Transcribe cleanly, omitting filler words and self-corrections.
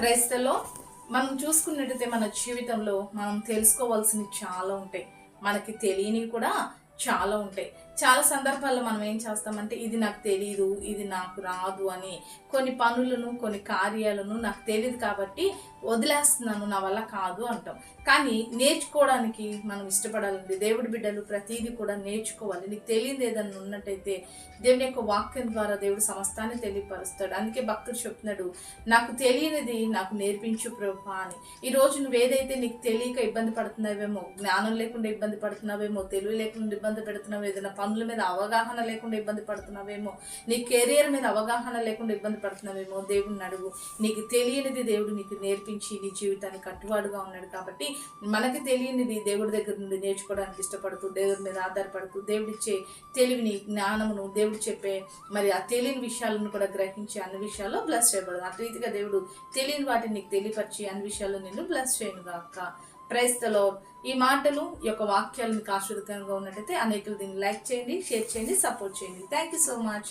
క్రైస్తలో మనం చూసుకున్నట్టయితే మన జీవితంలో మనం తెలుసుకోవాల్సినవి చాలా ఉంటాయి. మనకి తెలియనివి కూడా చాలా ఉంటాయి. చాలా సందర్భాల్లో మనం ఏం చేస్తామంటే ఇది నాకు తెలియదు, ఇది నాకు రాదు అని కొన్ని పనులను, కొన్ని కార్యాలను నాకు తెలియదు కాబట్టి వదిలేస్తున్నాను, నా వల్ల కాదు అంటాం. కానీ నేర్చుకోవడానికి మనం ఇష్టపడాలండి. దేవుడి బిడ్డలు ప్రతీది కూడా నేర్చుకోవాలి. నీకు తెలియదు ఏదన్నా ఉన్నట్టయితే దేవుని యొక్క వాక్యం ద్వారా దేవుడు సమస్తాన్ని తెలియపరుస్తాడు. అందుకే భక్తుడు చెప్తున్నాడు, నాకు తెలియనిది నాకు నేర్పించు ప్రభువా అని. ఈరోజు నువ్వు ఏదైతే నీకు తెలియక ఇబ్బంది పడుతున్నావేమో, జ్ఞానం లేకుండా ఇబ్బంది పడుతున్నావేమో, తెలివి లేకుండా ఇబ్బంది పెడుతున్నావు, ఏదైనా పనుల మీద అవగాహన లేకుండా ఇబ్బంది పడుతున్నావేమో, నీ కెరియర్ మీద అవగాహన లేకుండా ఇబ్బంది పడుతున్నావేమో, దేవుడిని అడుగు. నీకు తెలియనిది దేవుడు నీకు నేర్పించి నీ జీవితాన్ని కట్టువాడుగా ఉన్నాడు. కాబట్టి మనకి తెలియనిది దేవుడి దగ్గర నుండి నేర్చుకోవడానికి ఇష్టపడుతూ, దేవుడి మీద ఆధారపడుతూ, దేవుడిచ్చే తెలివిని, జ్ఞానమును, దేవుడు చెప్పే మరి ఆ తెలియని విషయాలను కూడా గ్రహించి అన్ని విషయాల్లో బ్లెస్ చేయబడదు. ఆ రీతిగా దేవుడు తెలియని వాటిని నీకు తెలియపరిచి అన్ని విషయాల్లో నిన్ను బ్లెస్ చేయను గాక. Praise the lord. ఈ మాటలు, ఈ యొక్క వాక్యాలు మీకు ఆశీర్వదకరంగా ఉన్నట్టయితే అనేకులు దీన్ని లైక్ చేయండి, షేర్ చేయండి, సపోర్ట్ చేయండి. Thank you so much.